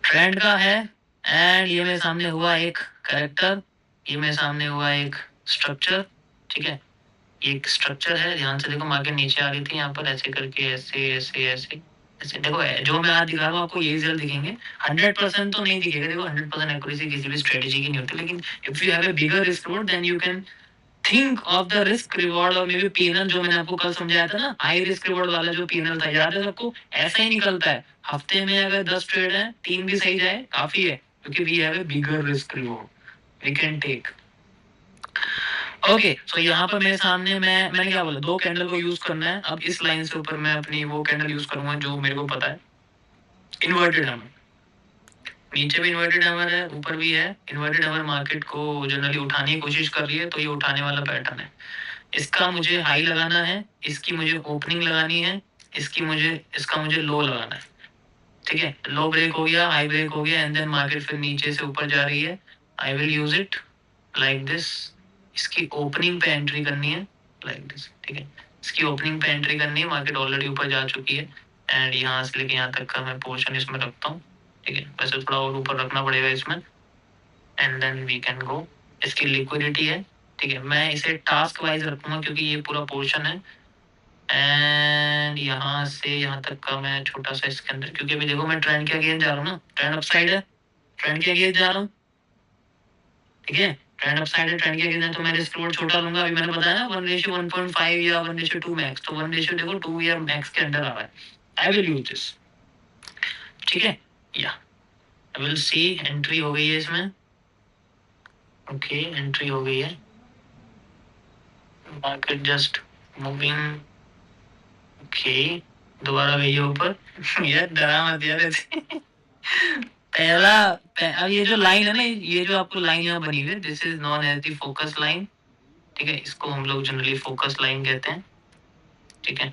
ट्रेंड का है एंड ये मेरे सामने हुआ एक करेक्टर, ये मेरे सामने हुआ एक स्ट्रक्चर। ठीक है, ये एक स्ट्रक्चर है, ध्यान से देखो, मार्केट नीचे आ रही थी यहाँ पर ऐसे करके, ऐसे ऐसे ऐसे ऐसे। देखो जो मैं आज दिखा रहा हूँ आपको ये रिजल्ट दिखेंगे। 100% तो नहीं दिखेगा, देखो 100% एक्यूरेसी किसी भी स्ट्रेटेजी की नहीं होती, लेकिन if you have a bigger risk reward then you can think of the risk reward और मे बी पीएनएल, जो मैंने आपको कल समझाया था ना, हाई रिस्क रिवॉर्ड वाला जो पीएनएल था, याद है सबको? ऐसा ही निकलता है, हफ्ते में अगर 10 ट्रेड है, 3 भी सही जाए काफी है, क्योंकि we have a bigger risk reward we can take. Okay, so यहाँ पर मेरे सामने मैंने क्या बोला, 2 कैंडल को यूज करना है। अब इस लाइन से ऊपर मैं अपनी वो कैंडल यूज करूंगा जो मेरे को पता है, इन्वर्टेड हैमर। नीचे भी इन्वर्टेड हैमर है, ऊपर भी है इन्वर्टेड हैमर। मार्केट को जनरली उठाने की कोशिश कर रही है, तो ये उठाने वाला पैटर्न है। इसका मुझे हाई लगाना है, इसकी मुझे ओपनिंग लगानी है, इसका मुझे लो लगाना है। ठीक है, लो ब्रेक हो गया, हाई ब्रेक हो गया, एंड देन मार्केट फिर नीचे से ऊपर जा रही है। आई will use it like this. इसकी ओपनिंग पे एंट्री करनी है लाइक दिस। ठीक है, इसकी ओपनिंग पे एंट्री करनी है, मार्केट ऑलरेडी ऊपर जा चुकी है एंड यहाँ से लेके यहाँ तक का मैं पोर्शन इसमें रखता हूँ। ठीक है, वैसे थोड़ा और ऊपर रखना पड़ेगा इसमें, and then we can go. इसकी लिक्विडिटी है। ठीक है, मैं इसे टास्क वाइज रखूंगा क्योंकि ये पूरा पोर्शन है, एंड यहाँ से यहाँ तक का मैं छोटा सा इसके अंदर, क्योंकि अभी देखो मैं ट्रेंड के अगेंस्ट जा रहा हूँ ना, ट्रेंड अपसाइड है। ट्रेंड के अगेंस्ट जा रहा हूँ, ठीक है, ट्रेंड अपसाइड है, ट्रेंड के अगेंस्ट है, तो मैं रिस्क रिवॉर्ड छोटा लूंगा। अभी मैंने बताया ना 1:1.5 या 1:2 मैक्स, तो 1:2 देखो 2 या मैक्स के अंडर आ रहा है। आई विल यूज दिस, ठीक है, या आई विल सी एंट्री हो गई है इसमें, ओके एंट्री हो गई है, मार्केट जस्ट मूविंग, ओके दोबारा गई है ऊपर यार डरा मत यार पहला अब ये जो लाइन है ना, ये जो आपको लाइन यहाँ बनी हुई है, this is known as the focus line, ठीक है, इसको हम लोग जनरली फोकस लाइन कहते हैं, ठीक है,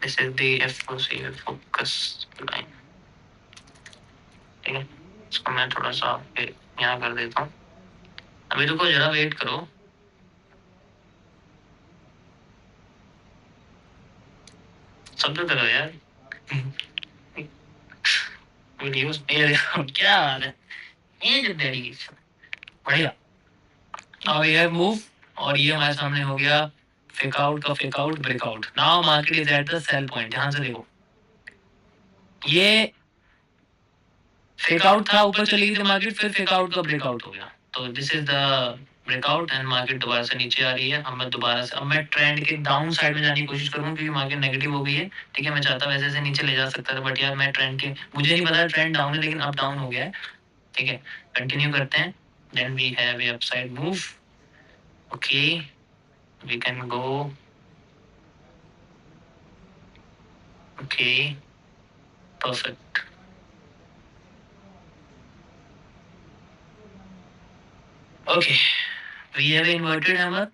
this is the FOC focus line, ठीक है, इसको मैं थोड़ा सा यहाँ कर देता हूँ। अभी रुको जरा वेट करो, सब करो यार वीडियोस क्या हाल है, ये जो डेडिकेशन बढ़िया। नाउ वी हैव मूव, और ये हमारे सामने हो गया फेक आउट का fake out breakout. Now market is at the cell point, ध्यान से देखो, ये फेक आउट था, ऊपर चली गई थी मार्केट, फिर फेक आउट का ब्रेकआउट हो गया, तो this is the breakout and market दोबारा से नीचे आ रही है। अब मैं दोबारा से, अब मैं ट्रेंड के डाउन साइड में जाने की कोशिश करूंगा, क्योंकि मार्केट नेगेटिव हो गई है, ठीक है, मैं चाहता वैसे से नीचे ले जा सकता था, बट यार मैं ट्रेंड के, मुझे नहीं पता ट्रेंड डाउन है, लेकिन अब डाउन हो गया है, ठीक है, कंटिन्यू करते हैं, then we have a upside move, okay we can go, okay perfect, okay we have inverted hammer,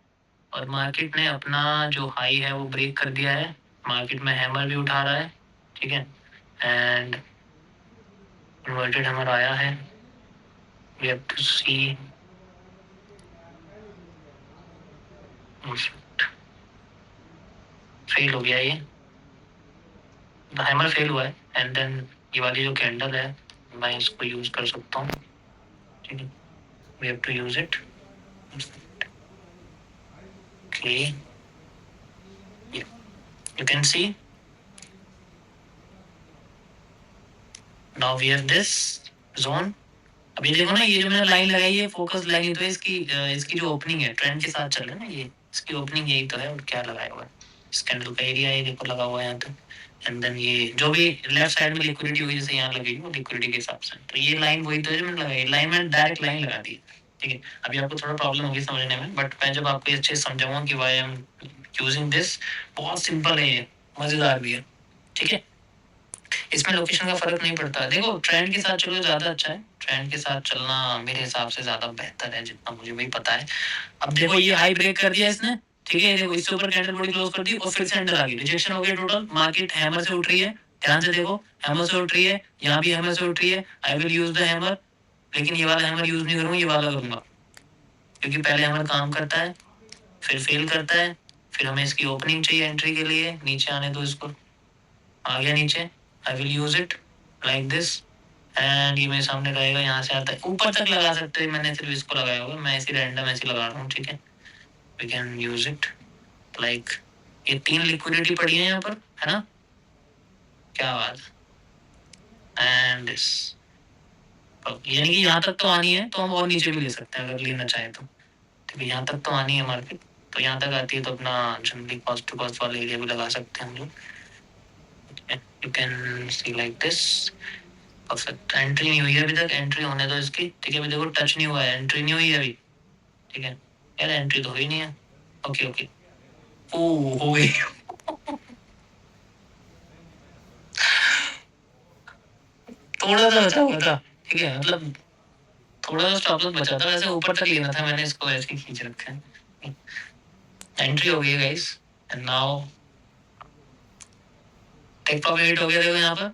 और मार्केट ने अपना जो हाई है वो ब्रेक कर दिया है, मार्केट में हैमर भी उठा रहा है, ठीक है, एंड इन्वर्टेड हैमर आया है, we have to see, fail हो गया ये, हैमर फेल हुआ है, एंड देन ये वाली जो कैंडल है मैं इसको यूज कर सकता हूँ, ठीक है, we have to use it, okay you can see now we have this zone। अभी देखो ना, ये जो मैंने लाइन लगाई है फोकस लाइन, तो इसकी जो ओपनिंग है ट्रेंड के साथ चल रहा है ना, ये इसकी ओपनिंग यही तो है, और क्या लगाया हुआ है, इस कैंडल का एरिया ये देखो लगा हुआ है यहाँ तक, एंड देन ये जो भी लेफ्ट साइड में लिक्विडिटी हुई जैसे यहाँ लगी वो लिक्विडिटी के हिसाब से, तो ये लाइन वही तो है जो मैंने लगाई, लाइन में डायरेक्ट लाइन लगा दी, ठीक है। अभी आपको थोड़ा प्रॉब्लम होगी समझने में, बट मैं जब आपको अच्छे से समझाऊंगा कि why I am using this, बहुत सिंपल है ये, मजेदार भी है, ठीक है, इसमें लोकेशन का फर्क नहीं पड़ता। देखो ट्रेंड के साथ चलो ज्यादा अच्छा है, ट्रेंड के साथ चलना मेरे हिसाब से ज्यादा बेहतर है, जितना मुझे भी पता है। अब देखो ये हाई ब्रेक कर दिया इसने, ठीक है, देखो इसके ऊपर कैंडल बॉडी क्लोज कर दी और फिर से अंडर आ गई, रिजेक्शन हो गया टोटल, मार्केट हैमर से उठ रही है, ध्यान से देखो हैमर से उठ रही है, यहाँ भी हैमर से उठ रही है, आई विल यूज द हैमर, लेकिन ये वाला हैमर यूज नहीं करूंगा, ये वाला करूंगा, क्योंकि पहले हैमर काम करता है फिर फेल करता है, फिर हमें इसकी ओपनिंग चाहिए एंट्री के लिए, नीचे आने दो इसको, आ गया नीचे, आई will use it like this, and ये मेरे सामने रहेगा, यहाँ से आता है ऊपर तक लगा सकते हैं, मैंने सिर्फ इसको लगाया होगा, मैं ऐसी रैंडम ऐसी लगा रहा हूँ, ठीक है, we can use it like, ये 3 लिक्विडिटी पड़ी है यहाँ पर, है ना, क्या बात, एंड दिस, यानी कि यहाँ तक तो आनी है, तो हम और नीचे भी ले सकते हैं अगर लेना चाहें तो, ठीक है, यहाँ तक तो आनी है मार्केट, तो यहाँ तक आती है तो अपना जनरली कॉस्ट टू कॉस्ट वाला एरिया भी लगा सकते हैं हम लोग, you can see like this, perfect, entry नहीं हुई है अभी तक, एंट्री होने दो इसकी, ठीक है, अभी देखो टच नहीं हुआ है, एंट्री नहीं हुई है अभी, ठीक है, यार एंट्री तो हुई नहीं है, ओके ओके, ओ हो गई थोड़ा सा बचा हुआ था, ठीक है, मतलब थोड़ा सा स्टॉप लॉस बचा था, वैसे ऊपर तक लेना था, मैंने इसको ऐसे ही खींच रखा है, एंट्री हो गई guys, and now take profit हो गया, देखो यहाँ पर,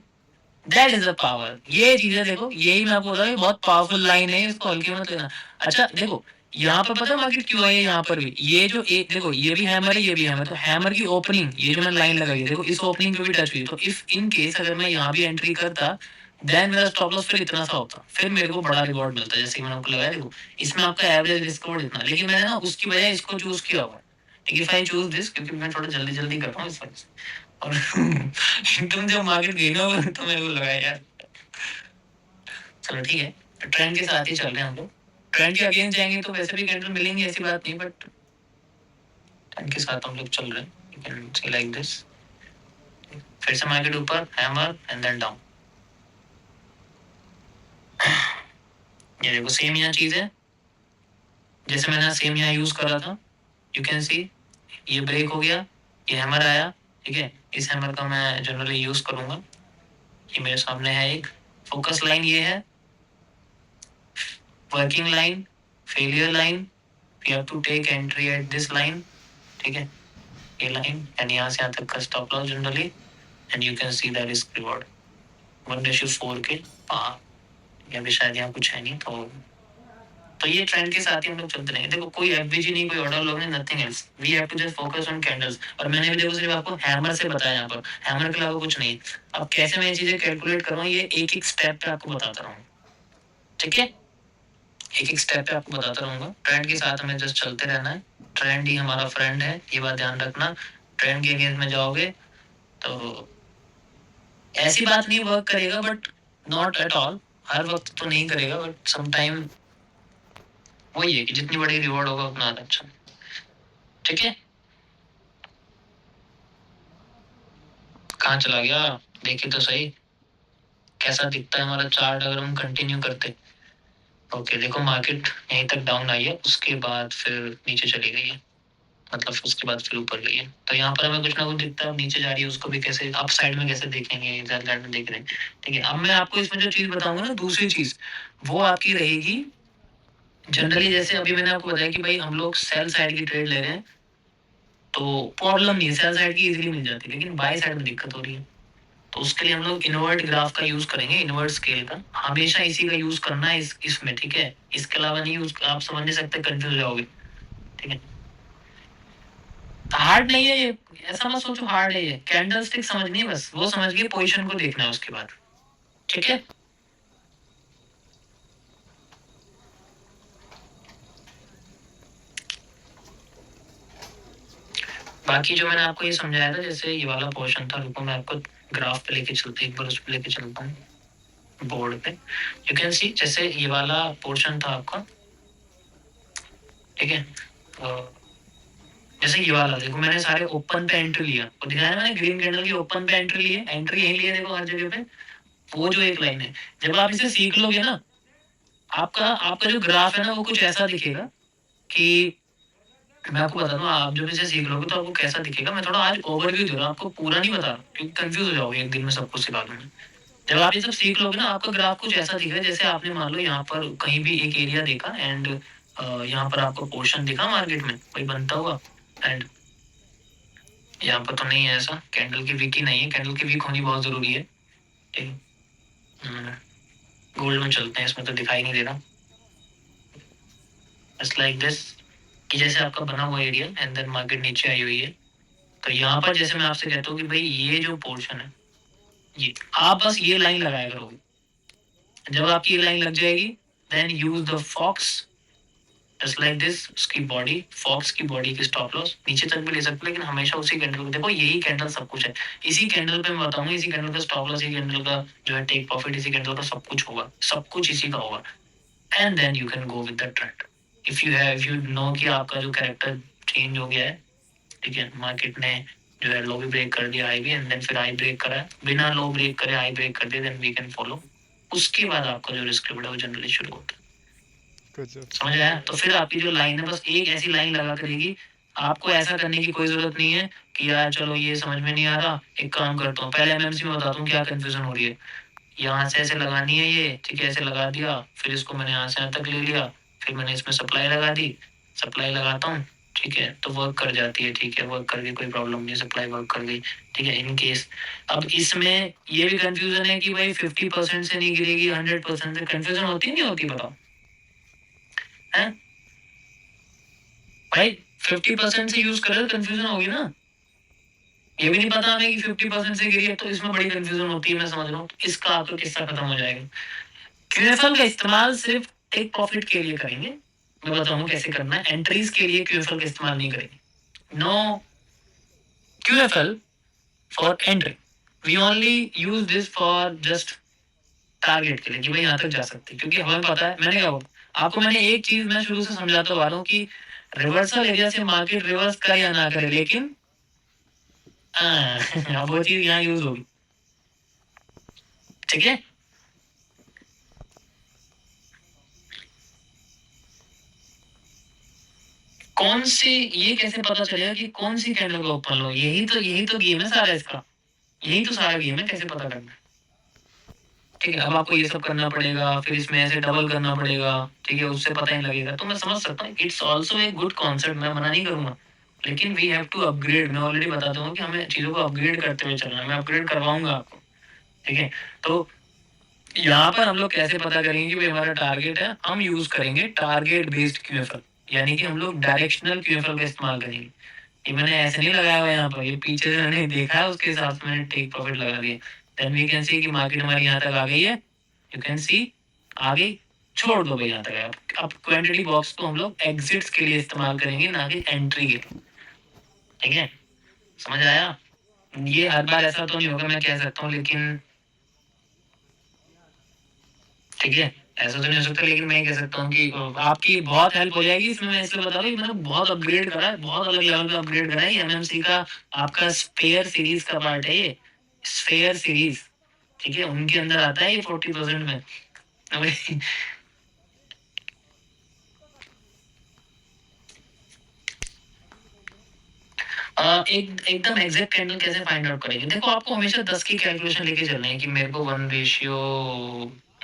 दैट इज द पावर, ये चीजें देखो, यही मैं आपको बता रहा हूँ, बहुत पावरफुल लाइन है, इसको हल्के मत लेना। अच्छा देखो यहाँ पर पता है मार्केट क्यों है, यहाँ पर भी ये जो एक देखो, ये भी हैमर है, ये भी हैमर, तो हैमर की ओपनिंग, ये जो मैंने लाइन लगाई है देखो, इस ओपनिंग पे भी टच हुई, तो इफ इन केस अगर मैं यहाँ भी एंट्री करता, देन मेरा स्टॉप लॉस फिर इतना सा होता, फिर मेरे को बड़ा रिवॉर्ड मिलता, जैसे मैंने आपको लगाया देखो, इसमें आपका एवरेज रिस्क रिवॉर्ड इतना, लेकिन मैंने ना उसकी बजाय इसको चूज किया हुआ है, इफ आई चूज दिस, क्योंकि मैं थोड़ा जल्दी जल्दी कर रहा हूँ इस वजह से, और एकदम जब मार्केट गई ना तो मेरे को लगा यार, चलो ठीक है, ट्रेंड के साथ ही चल रहे हैं हम लोग। ट्रेंड के अगेंस्ट जाएंगे तो वैसे भी कैंडल मिलेंगी, ऐसी बात नहीं, बट ट्रेंड के साथ हम लोग चल रहे हैं। You can see like this, फिर से मार्केट ऊपर, हैमर एंड देन डाउन। ये देखो सेम यहाँ चीज है, जैसे मैंने सेम यहाँ यूज करा था। यू कैन सी ये ब्रेक हो गया, ये हैमर आया, ठीक है। इस हैमर का मैं जनरली यूज करूंगा। ये मेरे सामने है एक फोकस लाइन, ये है working line, failure line, we have to take entry at this line, ठीक है। ये लाइन एंड यहाँ से यहाँ तक का stop loss generally, and you can see the risk reward 1:4 के पार। या भी शायद यहाँ कुछ है नहीं, तो ये ट्रेंड के साथ ही हम लोग चलते रहेंगे। देखो कोई एफबीजी नहीं, कोई ऑर्डर लॉग नहीं, nothing else, we have to just focus on candles. और मैंने भी देखो सिर्फ आपको हैमर से बताया, यहाँ पर हैमर के अलावा कुछ नहीं। अब कैसे मैं ये चीजें कैलकुलेट कर रहा हूँ, ये एक एक स्टेप पे आपको बताता रहूँ, ठीक है। एक एक स्टेप पे आपको बताता रहूंगा। ट्रेंड के साथ हमें जस्ट चलते रहना है, ट्रेंड ही हमारा फ्रेंड है, ये बात ध्यान रखना। ट्रेंड के अगेंस्ट में जाओगे तो ऐसी बात नहीं वर्क करेगा, बट नॉट एट ऑल, हर वक्त तो नहीं करेगा, बट समटाइम वही है कि जितनी बड़ी रिवॉर्ड होगा उतना अच्छा, ठीक है। कहाँ चला गया, देखिए तो सही कैसा दिखता है हमारा चार्ट अगर हम कंटिन्यू करते। ओके देखो मार्केट यहीं तक डाउन आई है, उसके बाद फिर नीचे चली गई है, मतलब उसके बाद फिर ऊपर गई है। तो यहाँ पर हमें कुछ ना कुछ दिखता है, नीचे जा रही है, उसको भी कैसे अप साइड में कैसे देखेंगे, साइड में देख रहे हैं, ठीक है। अब मैं आपको इसमें जो चीज बताऊंगा ना, दूसरी चीज वो आपकी रहेगी जनरली, जैसे अभी मैंने आपको बताया कि भाई हम लोग सेल साइड की ट्रेड ले रहे हैं, तो प्रॉब्लम नहीं है, सेल साइड की इजीली मिल जाती है, लेकिन बाय साइड में दिक्कत हो रही है। तो उसके लिए हम लोग इन्वर्ट ग्राफ का यूज करेंगे, इन्वर्ट स्केल का, हमेशा इसी का यूज करना है इसमें, ठीक है। इसके अलावा नहीं यूज, आप समझ नहीं सकते, कंफ्यूज हो जाओगे, ठीक है। हार्ड नहीं है ये, ऐसा मत सोचो हार्ड है ये, कैंडल स्टिक समझनी है बस, वो समझ के पोजीशन को देखना है उसके बाद, ठीक है। बाकी जो मैंने आपको ये समझाया था, जैसे ये वाला पोर्शन था, रुको मैं आपको ग्राफ पे लेके चलते, एक बार उस पे लेके चलता हूँ बोर्ड पे। यू कैन सी जैसे ये वाला पोर्शन था आपका, ठीक है। जैसे ये वाला देखो, मैंने सारे ओपन पे एंट्री लिया, तो दिखाया मैंने ग्रीन कैंडल की ओपन पे एंट्री ली है, एंट्री यही ली है, देखो हर जगह पे वो जो एक लाइन है। जब आप इसे सीख लोगे ना, आपका आपका जो ग्राफ है ना, वो कुछ ऐसा दिखेगा कि मैं आपको बता दूं, आप जब इसे सीख लोगे तो आपको कैसा दिखेगा। मैं थोड़ा आज ओवरव्यू दे रहा हूँ, आपको पूरा नहीं बता, क्योंकि कंफ्यूज हो जाओगे एक दिन में सब कुछ सिखा दूंगा। जब आप ये सब सीख लोगे ना, आपका ग्राफ कुछ ऐसा दिखेगा, जैसे आपने मान लो यहाँ पर कहीं भी एक एरिया देखा, एंड यहाँ पर आपको पोर्शन दिखा मार्केट में कोई बनता हुआ, एंड यहाँ पर तो नहीं है ऐसा, कैंडल की वीक ही नहीं है, कैंडल की वीक होनी बहुत जरूरी है, ठीक। गोल्ड में चलते हैं, इसमें तो दिखाई नहीं दे रहा, जस्ट लाइक दिस, कि जैसे आपका बना हुआ एरिया एंड देन मार्केट नीचे आई हुई है। तो यहाँ पर जैसे मैं आपसे कहता हूँ कि भाई ये जो पोर्शन है, ये आप बस ये लाइन लगाया करोगे, जब आपकी ये लाइन लग जाएगी, then use the fox just like this, उसकी बॉडी, फॉक्स की बॉडी की स्टॉप लॉस नीचे तक भी ले सकते, लेकिन हमेशा उसी कैंडल को देखो, यही कैंडल सब कुछ है, इसी कैंडल पे मैं बताऊंगा, इसी कैंडल का स्टॉप लॉस, इसी कैंडल का जो है टेक प्रॉफिट, इसी कैंडल का सब कुछ होगा, सब कुछ इसी का होगा, and then you can go with the trend. If you know कि आपका जो कैरेक्टर चेंज हो गया है, ठीक है, मार्केट ने जो है लो भी ब्रेक कर दिया, हाई भी, एंड देन फिर हाई ब्रेक करा, बिना लो ब्रेक करे हाई ब्रेक कर दिया, देन वी कैन फॉलो। उसके बाद आपका जो रिस्क रिवॉर्ड है वो जनरली शुरू होता है, समझ आया। तो फिर आपकी जो लाइन है, बस एक ऐसी लाइन लगा करेगी, आपको ऐसा करने की कोई जरूरत नहीं है कि यार चलो ये समझ में नहीं आ रहा, एक काम करता हूँ, पहले एमएमसी में बताता हूँ क्या कंफ्यूजन हो रही है। यहाँ से ऐसे लगानी है ये, ठीक है, ऐसे लगा दिया, फिर इसको मैंने यहाँ से यहाँ तक ले लिया, फिर मैंने इसमें सप्लाई लगा दी, सप्लाई लगाता हूँ, ठीक है, तो वर्क कर जाती है, ठीक है, वर्क कर गई, कोई प्रॉब्लम नहीं, सप्लाई वर्क कर गई, ठीक है। इन केस अब इसमें ये भी कंफ्यूजन है कि भाई 50% से नहीं गिरेगी, 100% से, कंफ्यूजन होती नहीं होती, बताओ है भाई। 50% से यूज करे तो कंफ्यूजन होगी ना, ये भी नहीं पता हमें कि 50% से गिरी है, तो इसमें बड़ी कंफ्यूजन होती है, मैं समझ रहा हूँ। इसका आपका किस्सा खत्म हो जाएगा। क्यूएफएल का इस्तेमाल सिर्फ टेक प्रॉफिट के लिए करेंगे, मैं बताऊंगा कैसे करना है। एंट्रीज के लिए क्यूएफएल का इस्तेमाल नहीं करेंगे, no QFL for entry, we only use this for just target के लिए कि भाई यहाँ तक जा सकते हैं, क्योंकि हमें पता है, मैंने क्या बोला आपको, मैंने एक चीज मैं शुरू से समझाता आ रहा हूँ कि रिवर्सल एरिया से मार्केट रिवर्स करे या ना करे, लेकिन अब वो चीज यहाँ यूज होगी, ठीक है। कौन सी, ये कैसे पता चलेगा कि कौन सी कैंडल का ओपन लो, यही तो गेम है सारा इसका, यही तो सारा गेम है, कैसे पता करना है, ठीक है। अब आपको ये सब करना पड़ेगा, फिर इसमें ऐसे डबल करना पड़ेगा, ठीक है, उससे पता नहीं लगेगा, तो मैं समझ सकता हूँ, it's also a good concept, मैं मना नहीं करूंगा, लेकिन वी हैव टू अपग्रेड, मैं ऑलरेडी बताता हूँ कि हमें चीजों को अपग्रेड करते हुए चलना है, मैं अपग्रेड करवाऊंगा आपको, ठीक है। तो यहाँ पर हम लोग कैसे पता करेंगे कि भाई हमारा टारगेट है, हम यूज करेंगे टारगेट बेस्ड क्यूएफएल, यानी कि हम लोग डायरेक्शनल क्यूएफएल का इस्तेमाल करेंगे। ये मैंने ऐसे नहीं लगाया हुआ यहाँ पर, ये पीछे से मैंने देखा है, उसके हिसाब से मैंने टेक प्रॉफिट लगा दिया। देन वी कैन सी कि मार्केट हमारी यहाँ तक आ गई है, यू कैन सी आगे छोड़ दो भाई, यहाँ तक है। अब क्वांटिटी बॉक्स को हम लोग एग्जिट्स के लिए इस्तेमाल करेंगे, ना कि एंट्री के, ठीक है, समझ आया। ये हर बार ऐसा तो नहीं होगा मैं कह सकता हूँ, लेकिन ठीक है, ऐसा तो नहीं हो सकता, लेकिन मैं कह सकता हूँ कि आपकी बहुत हेल्प हो जाएगी इसमें, मैं इसलिए बता रहा हूँ, मैंने बहुत अपग्रेड करा है, बहुत अलग लेवल का अपग्रेड करा है। एमएमसी का आपका स्पेयर सीरीज का पार्ट है ये, स्पेयर सीरीज, ठीक है, उनके अंदर आता है ये 40% में। एकदम एग्जैक्ट कैंडल कैसे फाइंड आउट करेंगे, देखो आपको हमेशा 10 की कैलकुलेशन लेके चलना है कि मेरे को 1 रेशियो,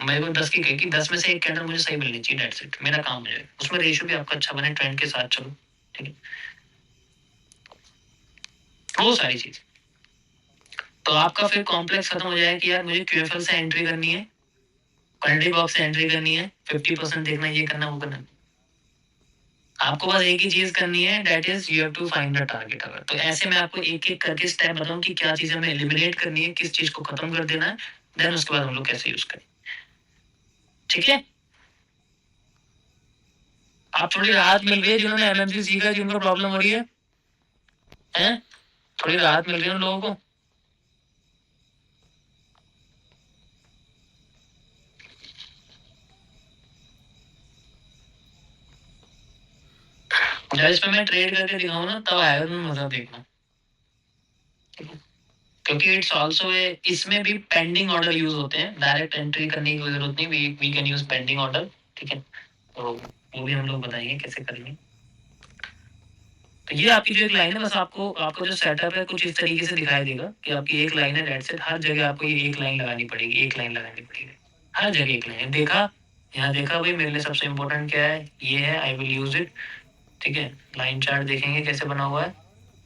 मेरे को 10 की कहेगी, 10 में से एक कैंडल मुझे सही मिलनी चाहिए, दैट्स इट, मेरा काम हो जाएगा, उसमें रेशियो भी आपका अच्छा बने, ट्रेंड के साथ चलो, ठीक है, वो सारी चीज। तो आपका फिर कॉम्प्लेक्स खत्म हो जाएगा कि यार मुझे क्यूएफएल से एंट्री करनी है, क्वांटिटी बॉक्स से एंट्री करनी है, 50% देखना, ये करना, वो करना, आपको बस एक ही चीज करनी है, that is you have to find the target. अगर तो ऐसे मैं आपको एक एक करके स्टेप बताऊं कि क्या चीजें हमें एलिमिनेट करनी है, किस चीज को खत्म कर देना है, देन उसके बाद हम लोग कैसे यूज करें, ठीक है। आप थोड़ी राहत मिल रही है जिन्होंने एमएमसी सीखा, जिनको प्रॉब्लम हो रही है, हैं? थोड़ी राहत मिल रही है उन लोगों को। जब इस पे मैं ट्रेड करके दिखाऊं ना, तब आएगा तुम्हें मजा देखना, क्योंकि इट्स ऑल्सो इसमें भी पेंडिंग ऑर्डर यूज होते हैं, डायरेक्ट एंट्री करने की जरूरत नहीं, we can use pending order, ठीक है, तो वो भी हम लोग बताएंगे कैसे करेंगे। तो ये आपकी जो एक लाइन है, बस आपको आपका जो सेटअप है कुछ इस तरीके से दिखाई देगा कि आपकी एक लाइन है, डेट सेट, हर जगह आपको ये एक लाइन लगानी पड़ेगी, एक लाइन लगानी पड़ेगी, हर जगह एक लाइन। देखा, यहाँ देखा भाई, मेरे लिए सबसे इंपॉर्टेंट क्या है, ये है, आई विल यूज इट, ठीक है। लाइन चार्ट देखेंगे कैसे बना हुआ है,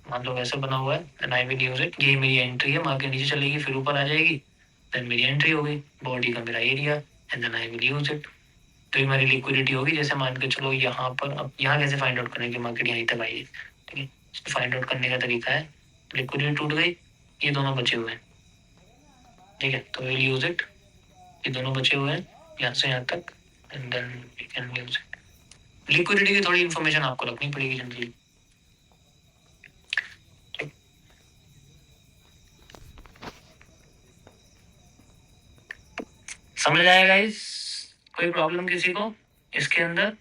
मान लो वैसे बना हुआ है, then I will use it, ये मेरी एंट्री है, मार्केट नीचे चलेगी फिर ऊपर आ जाएगी, देन मेरी एंट्री हो गई, बॉडी का मेरा area, and then I will use it. तो ये हमारी लिक्विडिटी होगी, जैसे मान के चलो यहाँ पर, अब यहाँ कैसे फाइंड आउट करेंगे मार्केट यहाँ तक आई है, ठीक है, फाइंड आउट करने का तरीका है, लिक्विडिटी टूट गई, ये दोनों बचे हुए हैं, ठीक है, तो विल यूज इट, ये दोनों बचे हुए हैं यहाँ से यहाँ तक, and then we can use it. Liquidity की थोड़ी इन्फॉर्मेशन आपको रखनी पड़ेगी जनरली, समझ आएगा इस, कोई प्रॉब्लम किसी को इसके अंदर?